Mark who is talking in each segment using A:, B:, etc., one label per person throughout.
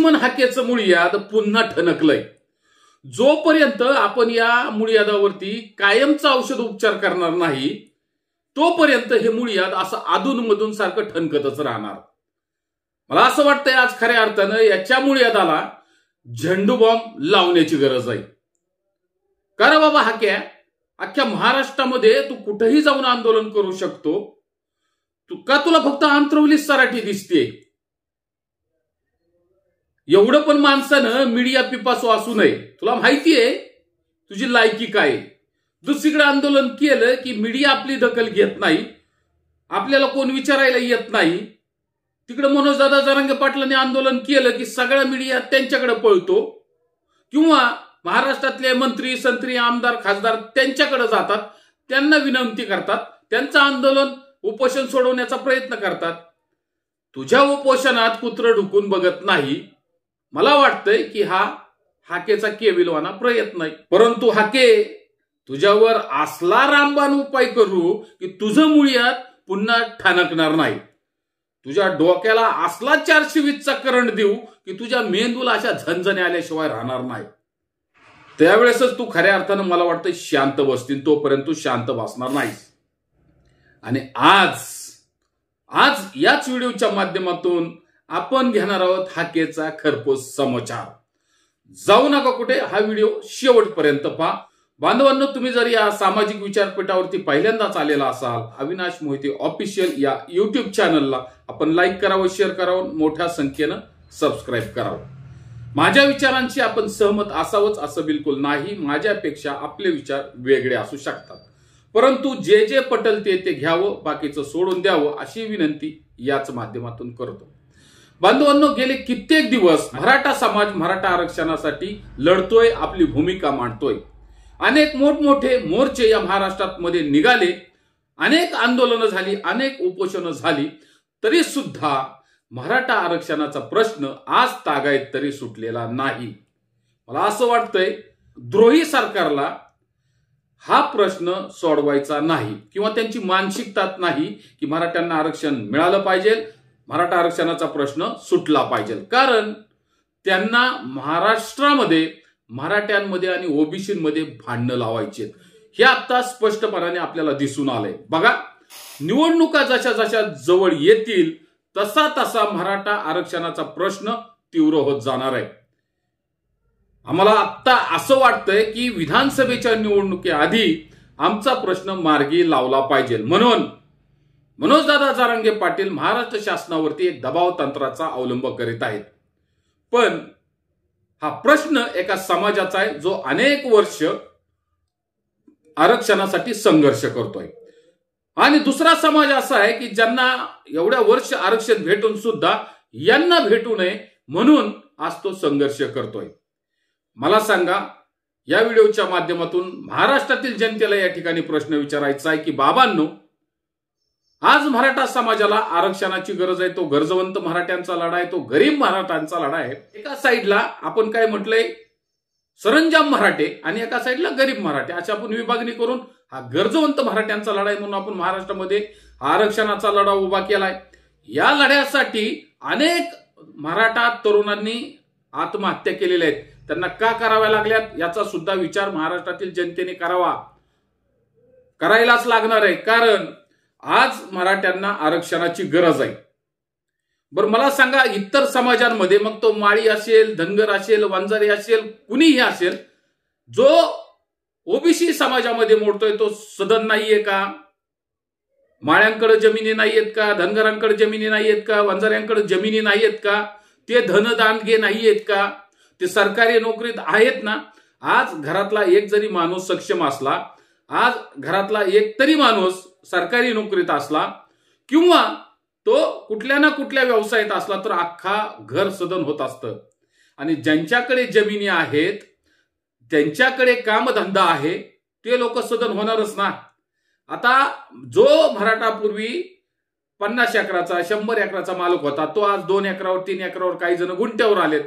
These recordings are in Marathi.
A: लक्ष्मण हाकेचं मुळियाद पुन्हा ठणकलंय। जोपर्यंत आपण या मुळियादावरती कायमचा औषध उपचार करणार नाही तोपर्यंत हे मुळियाद असं अधूनमधून सारखं ठणकतच राहणार। मला असं वाटतंय आज खऱ्या अर्थानं याच्या मुळियादाला झेंडू बॉम्ब लावण्याची गरज आहे। कारण बाबा हाक्या, अख्ख्या महाराष्ट्रामध्ये तू कुठेही जाऊन आंदोलन करू शकतो, का तुला फक्त आंतरवली सराठी दिसते? एवढं पण माणसानं मीडिया पिपासू असू नये। तुला माहितीये तुझी लायकी काय। दुसरीकडे आंदोलन केलं की मीडिया आपली दखल घेत नाही, आपल्याला कोण विचारायला येत नाही। तिकडे मनोजदादा जरांगे पाटलांनी आंदोलन केलं की सगळा मीडिया त्यांच्याकडे पळतो, किंवा महाराष्ट्रातले मंत्री संत्री आमदार खासदार त्यांच्याकडे जातात, त्यांना विनंती करतात, त्यांचं आंदोलन उपोषण सोडवण्याचा प्रयत्न करतात। तुझ्या उपोषणात कुत्रं ढुकून बघत नाही। मला वाटतंय की हा हाकेचा केविलवाना प्रयत्न आहे। परंतु हाके, तुझ्यावर असला रामबाण उपाय करू की तुझं मुळियाद पुन्हा ठणकणार नाही। तुझ्या डोक्याला असला 420चा करंट देऊ की तुझ्या मेंदूला अशा झणझणे आल्याशिवाय राहणार नाही। त्यावेळेसच तू खऱ्या अर्थानं मला वाटतं शांत बसतील, तोपर्यंत तू शांत बसणार नाहीस। आणि आज याच व्हिडिओच्या माध्यमातून आपण घेणार आहोत हाकेचा खरपूस समाचार। जाऊ नका कुठे, हा व्हिडिओ शेवटपर्यंत पहा। बांधवांनो, तुम्ही जर या सामाजिक विचारपीठावरती पहिल्यांदाच आलेला असाल, अविनाश मोहिते ऑफिशियल या युट्यूब चॅनलला आपण लाईक करावं, शेअर करावं, मोठ्या संख्येनं सबस्क्राईब करावं। माझ्या विचारांशी आपण सहमत असावंच असं बिलकुल नाही, माझ्यापेक्षा आपले विचार वेगळे असू शकतात, परंतु जे जे पटल ते घ्यावं, बाकीचं सोडून द्यावं अशी विनंती याच माध्यमातून करतो। बांधवांनो, गेले कित्येक दिवस मराठा समाज मराठा आरक्षणासाठी लढतोय, आपली भूमिका मांडतोय। अनेक मोठमोठे मोर्चे या महाराष्ट्रात मध्ये निघाले, अनेक आंदोलनं झाली, अनेक उपोषणं झाली, तरी सुद्धा मराठा आरक्षणाचा प्रश्न आज तागायत तरी सुटलेला नाही। मला असं वाटतंय द्रोही सरकारला हा प्रश्न सोडवायचा नाही, किंवा त्यांची मानसिकताच नाही की मराठ्यांना आरक्षण मिळालं पाहिजे, मराठा आरक्षणाचा प्रश्न सुटला पाहिजे। कारण त्यांना महाराष्ट्रामध्ये मराठ्यांमध्ये आणि ओबीसीमध्ये भांडणं लावायचे, हे आता स्पष्टपणाने आपल्याला दिसून आलंय। बघा, निवडणुका जशा जशा जवळ येतील तसा तसा मराठा आरक्षणाचा प्रश्न तीव्र होत जाणार आहे। आम्हाला आता असं वाटतंय की विधानसभेच्या निवडणुकीआधी आमचा प्रश्न मार्गी लावला पाहिजे, म्हणून मनोजदादा जरांगे पाटील महाराष्ट्र शासनावरती एक दबाव तंत्राचा अवलंब करीत आहेत। पण हा प्रश्न एका समाजाचा आहे जो अनेक वर्ष आरक्षणासाठी संघर्ष करतोय, आणि दुसरा समाज असा आहे की ज्यांना एवढ्या वर्ष आरक्षण भेटून सुद्धा यांना भेटू नये म्हणून आज तो संघर्ष करतोय। मला सांगा, या व्हिडिओच्या माध्यमातून महाराष्ट्रातील जनतेला या ठिकाणी प्रश्न विचारायचा आहे की बाबांनो, आज मराठा समाजाला आरक्षणाची गरज आहे, तो गरजवंत मराठ्यांचा लढा आहे, तो गरीब मराठ्यांचा लढा आहे। एका साईडला आपण काय म्हटलंय, सरंजाम मराठे, आणि एका साईडला गरीब मराठे, अशी आपण विभागणी करून हा गरजवंत मराठ्यांचा लढा आहे म्हणून आपण महाराष्ट्रामध्ये आरक्षणाचा लढा उभा केलाय। या लढ्यासाठी अनेक मराठा तरुणांनी आत्महत्या केलेल्या आहेत, त्यांना का कराव्या लागल्यात याचा सुद्धा विचार महाराष्ट्रातील जनतेने करायलाच लागणार आहे। कारण आज मराठ्यांना आरक्षणाची गरज आहे। बरं, मला सांगा, इतर समाजांमध्ये, मग तो माळी असेल, धनगर असेल, वंजारी असेल, कुणीही असेल, जो ओबीसी समाजामध्ये मोडतोय तो सदन नाहीये का? माळ्यांकडे जमिनी नाहीयेत का? धनगरांकडे जमिनी नाहीयेत का? वंजाऱ्यांकडे जमिनी नाहीयेत का? ते धनदानगे नाहीयेत का? ते सरकारी नोकरीत आहेत ना? आज घरातला एक जरी माणूस सक्षम असला, आज घरातला एक तरी माणूस सरकारी नोकरीत असला, किंवा तो कुठल्या ना कुठल्या व्यवसायात असला, तर अख्खा घर सदन होत असतं। आणि ज्यांच्याकडे जमिनी आहेत, त्यांच्याकडे कामधंदा आहे, ते लोक सदन होणारच ना। आता जो मराठा पूर्वी 50 एकराचा 100 एकराचा मालक होता, तो आज 2 एकरावर 3 एकरावर काही जण गुंट्यावर आलेत।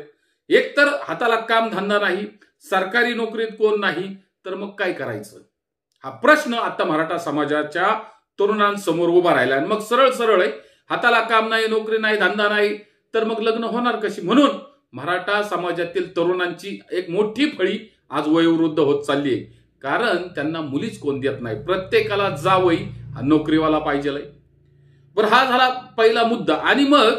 A: एकतर हाताला काम धंदा नाही, सरकारी नोकरीत कोण नाही, तर मग काय करायचं? हा प्रश्न आता मराठा समाजाच्या तरुणांसमोर उभा राहिला। आणि मग सरळ सरळ आहे, हाताला काम नाही, नोकरी नाही, धंदा नाही, तर मग लग्न होणार कशी? म्हणून मराठा समाजातील तरुणांची एक मोठी फळी आज वयोवृद्ध होत चालली आहे. कारण त्यांना मुलीच कोण देत नाही. प्रत्येकाला जावई हा नोकरीवाला पाहिजे. बरं, हा झाला पहिला मुद्दा. आणि मग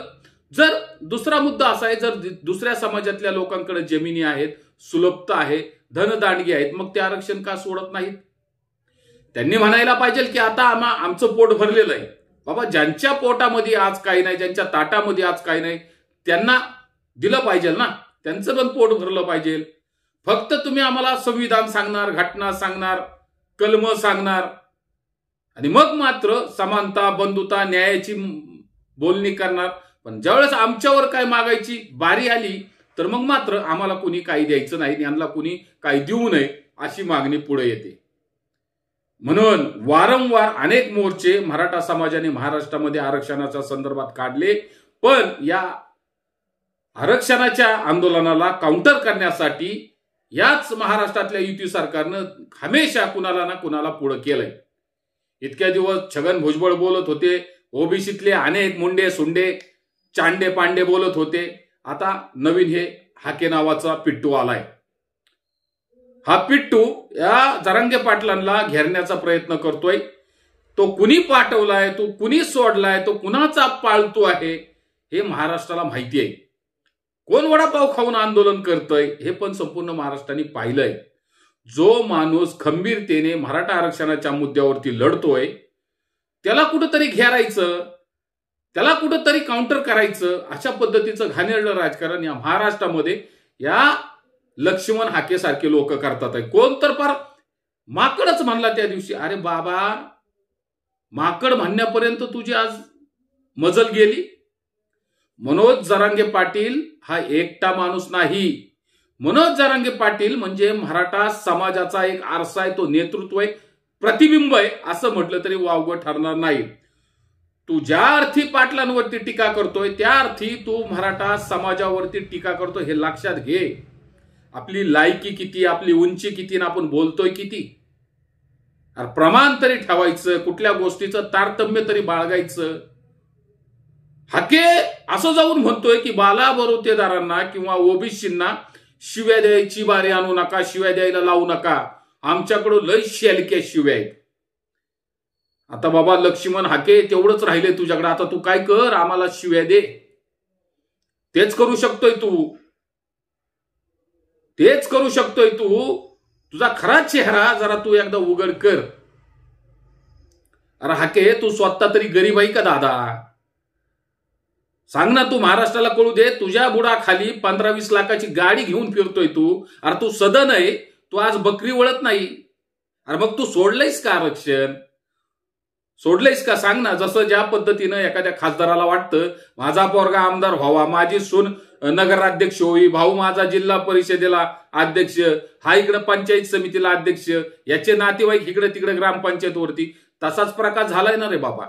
A: जर दुसरा मुद्दा असा आहे, जर दुसऱ्या समाजातल्या लोकांकडे जमिनी आहेत, सुलभता आहे, धनदांडगी आहेत, मग ते आरक्षण का सोडत नाहीत? त्यांनी म्हणायला पाहिजे की आता आमचं पोट भरलेलं आहे. बाबा, ज्यांच्या पोटामध्ये आज काही नाही, ज्यांच्या ताटामध्ये आज काही नाही, त्यांना दिलं पाहिजे ना. त्यांचं पण पोट भरलं पाहिजे. फक्त तुम्ही आम्हाला संविधान सांगणार, घटना सांगणार, कलम सांगणार आणि मग मात्र समानता, बंधुता, न्यायाची बोलणी करणार. पण ज्यावेळेस आमच्यावर काय मागायची बारी आली तर मग मात्र आम्हाला कुणी काही द्यायचं नाही, यांना कुणी काही देऊ नये अशी मागणी पुढे येते. म्हणून वारंवार अनेक मोर्चे मराठा समाजाने महाराष्ट्रामध्ये आरक्षणाच्या संदर्भात काढले. पण या आरक्षणाच्या आंदोलनाला काउंटर करण्यासाठी याच महाराष्ट्रातल्या युती सरकारनं हमेशा कुणाला ना कुणाला पुढे केलंय. इतक्या दिवस छगन भुजबळ बोलत होते, ओबीसीतले अनेक मुंडे सुंडे चांडे पांडे बोलत होते. आता नवीन हे हाके नावाचा पिट्टू आलाय. हा पिट्टू या जरांगे पाटलांना घेरण्याचा प्रयत्न करतोय. तो कुणी पाठवलाय, तो कुणी सोडलाय, तो कुणाचा पाळतो आहे हे महाराष्ट्राला माहिती आहे. कोण वडापाव खाऊन आंदोलन करतय हे पण संपूर्ण महाराष्ट्राने पाहिलंय. जो माणूस खंबीरतेने मराठा आरक्षणाच्या मुद्द्यावरती लढतोय त्याला कुठंतरी घेरायचं, त्याला कुठंतरी काउंटर करायचं, अशा पद्धतीचं घाणेरडं राजकारण या महाराष्ट्रामध्ये या लक्ष्मण हाके सारखे लोक करतात आहे. कोण तर फार माकडच म्हणला त्या दिवशी. अरे बाबा, माकड म्हणण्यापर्यंत तुझी आज मजल गेली. मनोज जरांगे पाटील हा एकटा माणूस नाही. मनोज जरांगे पाटील म्हणजे मराठा समाजाचा एक आरसा आहे, तो नेतृत्व आहे, प्रतिबिंब आहे, असं म्हटलं तरी वावगं ठरणार नाही. तू ज्या अर्थी पाटलांवरती टीका करतोय त्या अर्थी तू मराठा समाजावरती टीका करतोय हे लक्षात घे. आपली लायकी किती, आपली उंची किती, आणि आपण बोलतोय किती. प्रमाण तरी ठेवायचं, कुठल्या गोष्टीचं तारतम्य तरी बाळगायचं. हाके असं जाऊन म्हणतोय की बाला बरोतेदारांना किंवा ओबीसींना शिव्या द्यायची बारी आणू नका, शिव्या द्यायला लावू नका, आमच्याकडं लय शेलक्या शिव्या आहेत. आता बाबा लक्ष्मण हाके, तेवढंच राहिले तुझ्याकडे. आता तू काय कर, आम्हाला शिव्या दे. तेच करू शकतोय तू, तेच करू शकतोय तू. तुझा खरा चेहरा जरा तू एकदा उघड कर. अरे हाके, तू स्वतः तरी गरीब आहे का दादा? सांग ना, तू महाराष्ट्राला कळू दे. तुझ्या बुडाखाली 15-20 लाखाची गाडी घेऊन फिरतोय तू. अरे तू सदन आहे, तू आज बकरी वळत नाही. अरे मग तू सोडलंयस का आरक्षण? सोडलंयस का? सांग ना. जसं ज्या पद्धतीनं एखाद्या खासदाराला वाटतं माझा पोरगा आमदार व्हावा, माझी सून नगराध्यक्ष होई, भाऊ माझा जिल्हा परिषदेला अध्यक्ष, हा इकडे पंचायत समितीला अध्यक्ष, याचे नातेवाईक इकडे तिकडे ग्रामपंचायतवरती, तसाच प्रकार झालाय ना रे बाबा.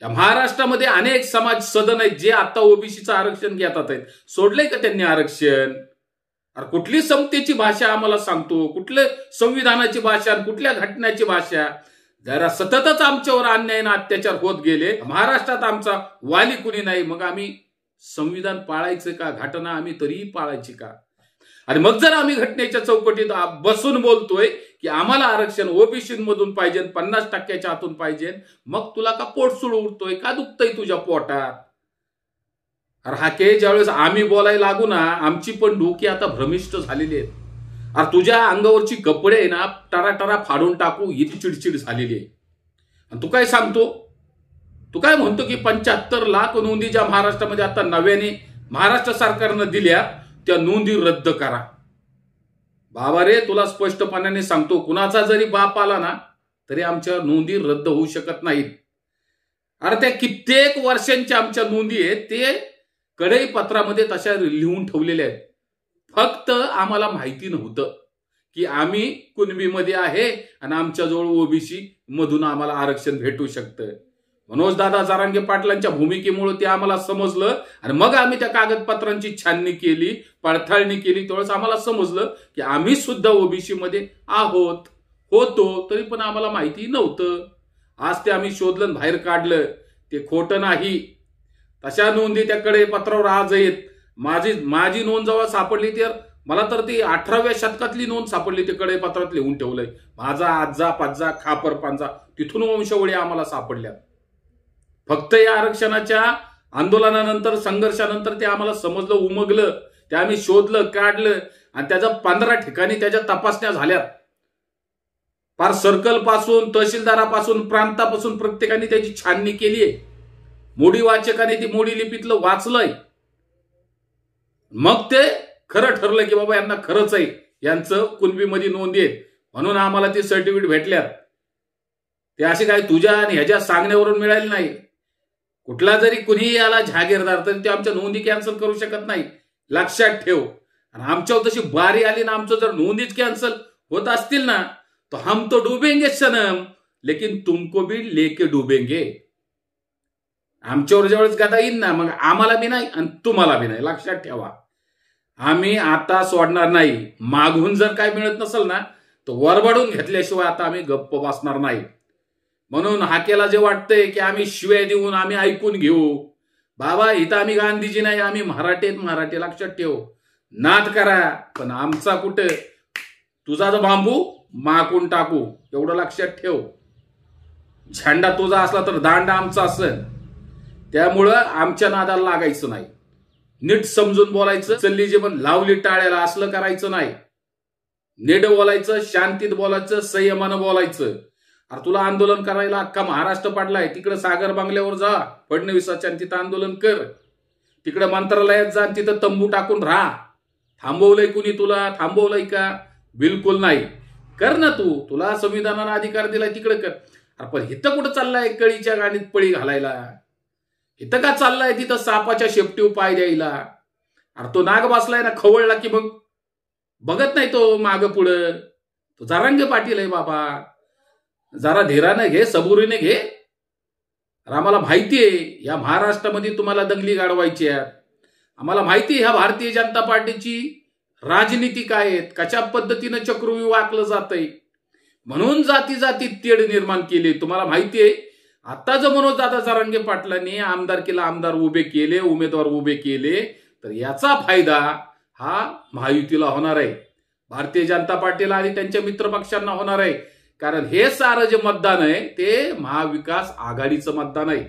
A: या महाराष्ट्रामध्ये अनेक समाज सदन आहेत जे आता ओबीसीचं आरक्षण घेतात आहेत. सोडलंय का त्यांनी आरक्षण? अरे कुठली समतेची भाषा आम्हाला सांगतो, कुठल्या संविधानाची भाषा, कुठल्या घटनाची भाषा? जरा सततच आमच्यावर अन्याय आणि अत्याचार होत गेले. महाराष्ट्रात आमचा वाली कुणी नाही, मग आम्ही संविधान पाळायचं का? घटना आम्ही तरीही पाळायची का? आणि मग जर आम्ही घटनेच्या चौकटीत बसून बोलतोय की आम्हाला आरक्षण ओबीसी मधून पाहिजे, 50% आतून पाहिजे, मग तुला का पोट सुळ उठतोय का? दुखतंय तुझ्या पोटात? अरे हाके, ज्यावेळेस आम्ही बोलायला लागू ना, आमची पण डोकी आता भ्रमिष्ट झालेली आहेत. अरे तुझ्या अंगावरची कपडे आहे ना, टरा फाडून टाकू इथे चिडचिड झालेली आहे. आणि तू काय सांगतो? तू काय म्हणतो की 75 लाख नोंदी ज्या महाराष्ट्रामध्ये आता नव्याने महाराष्ट्र सरकारनं दिल्या त्या नोंदी रद्द करा. बाबा रे, तुला स्पष्टपणाने सांगतो, कुणाचा जरी बाप आला ना तरी आमच्या नोंदी रद्द होऊ शकत नाहीत. अरे त्या कित्येक वर्षांच्या आमच्या नोंदी आहेत, ते कडई पत्रामध्ये तशा लिहून ठेवलेल्या आहेत. फक्त आम्हाला माहिती नव्हतं की आम्ही कुणबीमध्ये आहे आणि आमच्याजवळ ओबीसी मधून आम्हाला आरक्षण भेटू शकतं. मनोज दादा जरांगे पाटलांच्या भूमिकेमुळे ते आम्हाला समजलं आणि मग आम्ही त्या कागदपत्रांची छाननी केली, पडताळणी केली. तेवढंच आम्हाला समजलं की आम्ही सुद्धा ओबीसी मध्ये होतो, तरी पण आम्हाला माहिती नव्हतं. आज ते आम्ही शोधलं, बाहेर काढलं. ते खोटं नाही. तशा नोंदी त्याकडे पत्रावर आज आहेत माझी नोंद जेव्हा सापडली तर मला तर ती 18व्या शतकातली नोंद सापडली, ते कडेपत्रात लिहून ठेवलंय. माझा आजा पाजा खापर पांजा तिथून वंशावळी आम्हाला सापडल्या. फक्त या आरक्षणाच्या आंदोलनानंतर संघर्षानंतर ते आम्हाला समजलं, उमगलं, ते आम्ही शोधलं, काढलं आणि त्याच्या 15 ठिकाणी त्याच्या तपासण्या झाल्या. फार सर्कल पासून, तहसीलदारापासून, प्रांतापासून प्रत्येकाने त्याची छाननी केली आहे. मोडी वाचकाने ती मोडी लिपीतलं वाचलंय. मग ते खरं ठरलं की बाबा यांना खरंच आहे, यांचं कुणबीमध्ये नोंदी आहेत, म्हणून आम्हाला ते सर्टिफिकेट भेटल्यात. ते असे काय तुझ्या आणि ह्याच्या सांगण्यावरून मिळाले नाही. कुठला जरी कुणीही आला जहागीरदार तरी ते आमच्या नोंदी कॅन्सल करू शकत नाही, लक्षात ठेव. आणि आमच्यावर तशी बारी आली ना, आमचं जर नोंदीच कॅन्सल होत असतील ना, तो हम तो डुबेंगे सनम, लेकिन तुमको भी लेके डुबेंगे. आमच्यावर जवळच गाता येईल ना, मग आम्हाला बी नाही आणि तुम्हाला बी नाही, लक्षात ठेवा. आम्ही आता सोडणार नाही. मागून जर काय मिळत नसेल ना, तर वरबडून घेतल्याशिवाय आता आम्ही गप्प बसणार नाही. म्हणून हाकेला जे वाटतंय की आम्ही शिव्या देऊन आम्ही ऐकून घेऊ, बाबा इथं आम्ही गांधीजी नाही, आम्ही मराठे, लक्षात ठेव. नाद करा पण आमचा कुठं, तुझा जो बांबू माकून टाकू, एवढं लक्षात ठेव. झेंडा तुझा असला तर दांडा आमचा असेल. त्यामुळं आमच्या नादाला लागायचं नाही. नीट समजून बोलायचं. चल्ली जे पण लावली टाळ्याला असलं करायचं नाही. नीट बोलायचं, शांतीत बोलायचं, संयमानं बोलायचं. अरे तुला आंदोलन करायला अख्खा महाराष्ट्र पडलाय, तिकडे सागर बांगल्यावर जा फडणवीसाच्या आणि तिथं आंदोलन कर. तिकडे मंत्रालयात जा आणि तिथं तंबू टाकून राहा. थांबवलंय कुणी तुला? थांबवलंय का? बिलकुल नाही. कर ना तू, तुला संविधानानं अधिकार दिलाय तिकडे कर. अरे पण इथं कुठं चाललाय कळीच्या गाडीत पळी घालायला? इथं का चाललाय तिथं सापाच्या शेपटीव पाय द्यायला? अरे तो नाग बसलाय ना खवळला की मग बघत नाही तो माग पुढं. तो जरांगे पाटील आहे बाबा, जरा धीराने घे, सबुरीने घे. आम्हाला माहितीये या महाराष्ट्रामध्ये तुम्हाला दंगली गाडवायची आहे. आम्हाला माहिती ह्या भारतीय जनता पार्टीची राजनीती काय आहेत, कशा पद्धतीनं चक्रव्यूह आखलं जातंय. म्हणून जाती जाती तेढ निर्माण केली. तुम्हाला माहितीये आता जर मनोज दादा जरांगे पाटलांनी आमदारकीला आमदार उभे केले, उमेदवार उभे केले, तर याचा फायदा हा महायुतीला होणार आहे, भारतीय जनता पार्टीला आणि त्यांच्या मित्रपक्षांना होणार आहे. कारण हे सारं जे मतदान आहे ते महाविकास आघाडीचं मतदान आहे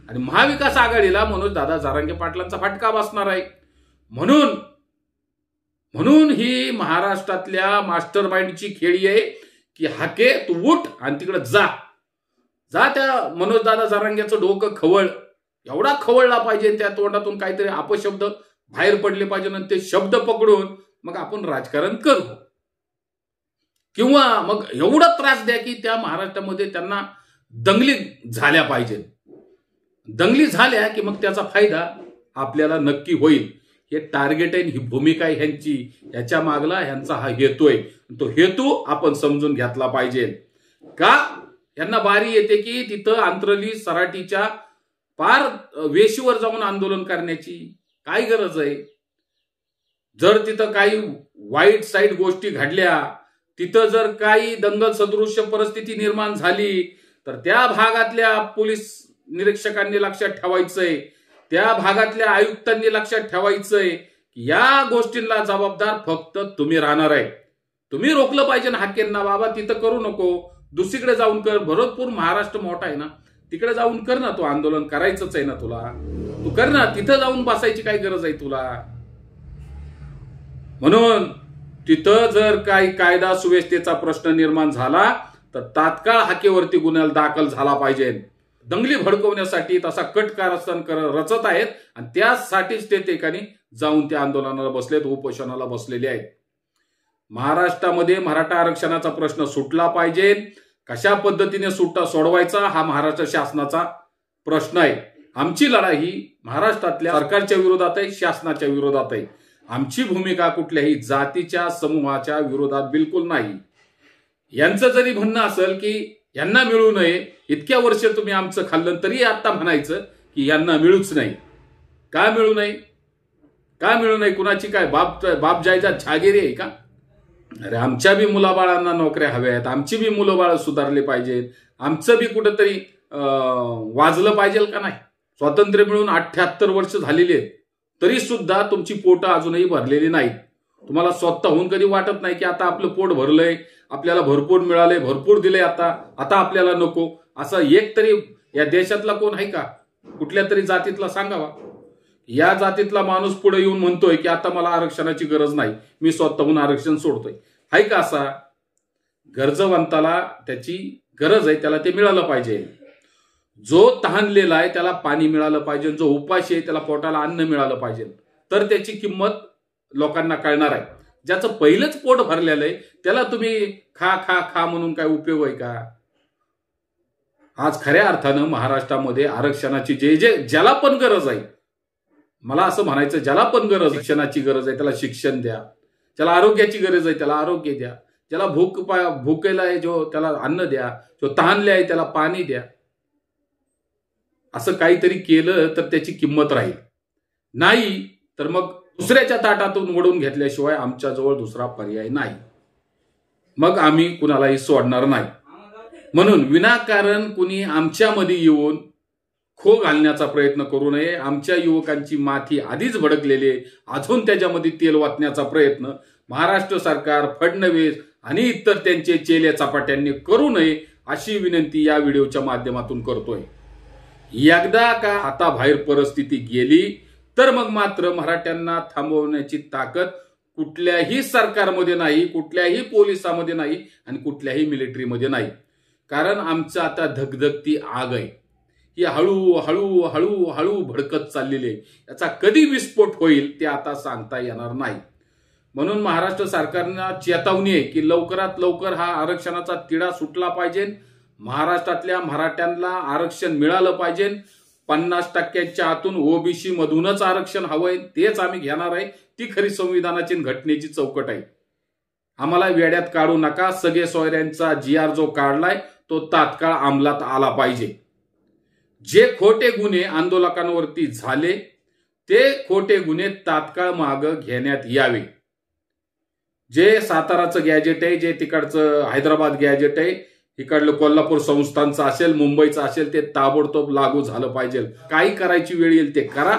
A: आणि महाविकास आघाडीला मनोज दादा जरांगे पाटलांचा फटका बसणार आहे. म्हणून ही महाराष्ट्रातल्या मास्टर माइंडची खेळी आहे की हाके तू उठ आणि तिकडे जा त्या मनोज दादा जरांगेचं डोकं खवळ, एवढा खवळला पाहिजे, त्या तोंडातून काहीतरी अपशब्द बाहेर पडले पाहिजे आणि ते शब्द पकडून मग आपण राजकारण करू. किंवा मग एवढा त्रास द्या की त्या महाराष्ट्रामध्ये त्यांना दंगली झाल्या पाहिजेत. दंगली झाल्या की मग त्याचा फायदा आपल्याला नक्की होईल. हे टार्गेट आहे, ही भूमिका आहे ह्यांची, याच्या मागला ह्यांचा हा हेतू आहे. तो हेतू आपण समजून घेतला पाहिजे. का यांना बारी येते की तिथं आंतरली सराटीच्या पार वेशीवर जाऊन आंदोलन करण्याची काय गरज आहे? जर तिथं काही वाईट साईट गोष्टी घडल्या, तिथं जर काही दंगल सदृश्य परिस्थिती निर्माण झाली, तर त्या भागातल्या पोलीस निरीक्षकांनी लक्षात ठेवायचंय, त्या भागातल्या आयुक्तांनी लक्षात ठेवायचंय की या गोष्टींना जबाबदार फक्त तुम्ही राहणार आहे. तुम्ही रोखलं पाहिजे ना हाकेंना, बाबा तिथं करू नको, दुसरीकडे जाऊन कर. भरपूर महाराष्ट्र मोठा आहे ना, तिकडे जाऊन कर ना. तो आंदोलन करायचंच आहे ना तुला, तू कर ना. तिथं जाऊन बसायची काय गरज आहे तुला? म्हणून तिथं जर काही कायदा सुव्यवस्थेचा प्रश्न निर्माण झाला तर तात्काळ हाकेवरती गुन्हा दाखल झाला पाहिजे. दंगली भडकवण्यासाठी तसा कट कारस्थान रचत आहेत आणि त्यासाठीच ते ठिकाणी जाऊन त्या आंदोलनाला बसलेत, उपोषणाला बसलेले आहेत. महाराष्ट्रामध्ये मराठा आरक्षणाचा प्रश्न सुटला पाहिजे. कशा पद्धतीने सोडवायचा हा महाराष्ट्र शासनाचा प्रश्न आहे. आमची लढाई ही महाराष्ट्रातल्या सरकारच्या विरोधात आहे, शासनाच्या विरोधात आहे. आमची भूमिका कुठल्याही जातीच्या समूहाच्या विरोधात बिलकुल नाही. यांचं जरी म्हणणं असेल की यांना मिळू नये, इतक्या वर्ष तुम्ही आमचं खाल्लं, तरी आता म्हणायचं की यांना मिळूच नाही. का मिळू नये? का मिळू नये? कुणाची काय बाप जायचा छागिरी आहे का? अरे आमच्या बी मुलाबाळांना नोकऱ्या हव्या आहेत, आमची बी मुलं बाळ सुधारले पाहिजेत, आमचं बी कुठंतरी वाजलं पाहिजे का नाही? स्वातंत्र्य मिळून 78 वर्ष झालेली आहेत. तरी सुद्धा तुमची पोटं अजूनही भरलेली नाहीत. तुम्हाला स्वतःहून कधी वाटत नाही की आता आपलं पोट भरलंय, आपल्याला भरपूर मिळालंय, भरपूर दिलंय, आता आपल्याला नको. असं एक तरी या देशातला कोण आहे का? कुठल्या तरी जातीतला सांगावा. या जातीतला माणूस पुढे येऊन म्हणतोय की आता मला आरक्षणाची गरज नाही, मी स्वतःहून आरक्षण सोडतोय. आहे का असा? गरजवंताला त्याची गरज आहे, त्याला ते मिळालं पाहिजे. जो तहानलेला आहे त्याला पाणी मिळालं पाहिजे, जो उपाशी आहे त्याला पोटाला अन्न मिळालं पाहिजे. तर त्याची किंमत लोकांना कळणार आहे. ज्याचं पहिलंच पोट भरलेलं आहे त्याला तुम्ही खा खा खा म्हणून काय उपयोग आहे का? आज खऱ्या अर्थानं महाराष्ट्रामध्ये आरक्षणाची ज्याला पण गरज आहे, मला असं म्हणायचं, ज्याला पण गरज, शिक्षणाची गरज आहे त्याला शिक्षण द्या, ज्याला आरोग्याची गरज आहे त्याला आरोग्य द्या, ज्याला भुकेला आहे जो त्याला अन्न द्या, जो तहानले आहे त्याला पाणी द्या. असं काहीतरी केलं तर त्याची किंमत राहील. नाही तर मग दुसऱ्याच्या ताटातून वडून घेतल्याशिवाय आमच्याजवळ दुसरा पर्याय नाही. मग आम्ही कुणालाही सोडणार नाही. म्हणून विनाकारण कुणी आमच्यामध्ये येऊन खो घालण्याचा प्रयत्न करू नये. आमच्या युवकांची माथी आधीच भडकलेली आहे, अजून त्याच्यामध्ये तेल वाटण्याचा प्रयत्न महाराष्ट्र सरकार, फडणवीस आणि इतर त्यांचे चेले चपाट्यांनी करू नये अशी विनंती या व्हिडिओच्या माध्यमातून करतोय. एकदा का हाताबाहेर परिस्थिती गेली तर मग मात्र मराठ्यांना थांबवण्याची ताकद कुठल्याही सरकारमध्ये नाही, कुठल्याही पोलिसांमध्ये नाही आणि कुठल्याही मिलिटरीमध्ये नाही. कारण आमचं आता धगधगती आग आहे, ही हळूहळू हळूहळू भडकत चाललेली आहे. याचा कधी विस्फोट होईल ते आता सांगता येणार नाही. म्हणून महाराष्ट्र सरकारला चेतावणी आहे की लवकरात लवकर हा आरक्षणाचा तिढा सुटला पाहिजे. महाराष्ट्रातल्या मराठ्यांना आरक्षण मिळालं पाहिजे. 50% आतून ओबीसी मधूनच आरक्षण हवंय, तेच आम्ही घेणार आहे. ती खरी संविधानाची घटनेची चौकट आहे. आम्हाला वेड्यात काढू नका. सगळे सोयऱ्यांचा GR जो काढलाय तो तात्काळ अंमलात आला पाहिजे. जे खोटे गुन्हे आंदोलकांवरती झाले ते खोटे गुन्हे तात्काळ मागं घेण्यात यावे. जे साताराचं गॅजेट आहे, जे तिकडचं हैदराबाद गॅजेट आहे, इकडलं कोल्हापूर संस्थांचं असेल, मुंबईचं असेल, ते ताबडतोब लागू झालं पाहिजे. काही करायची वेळ येईल ते करा,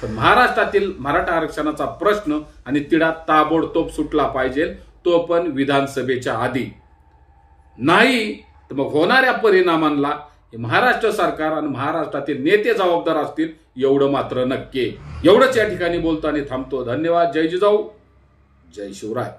A: पण महाराष्ट्रातील मराठा आरक्षणाचा प्रश्न आणि तिढा ताबडतोब सुटला पाहिजे, तो पण विधानसभेच्या आधी. नाही तर मग होणाऱ्या परिणामांना महाराष्ट्र सरकार आणि महाराष्ट्रातील नेते जबाबदार असतील, एवढं मात्र नक्की. एवढंच या ठिकाणी बोलताना थांबतो. धन्यवाद. जय जिजाऊ, जय शिवराय.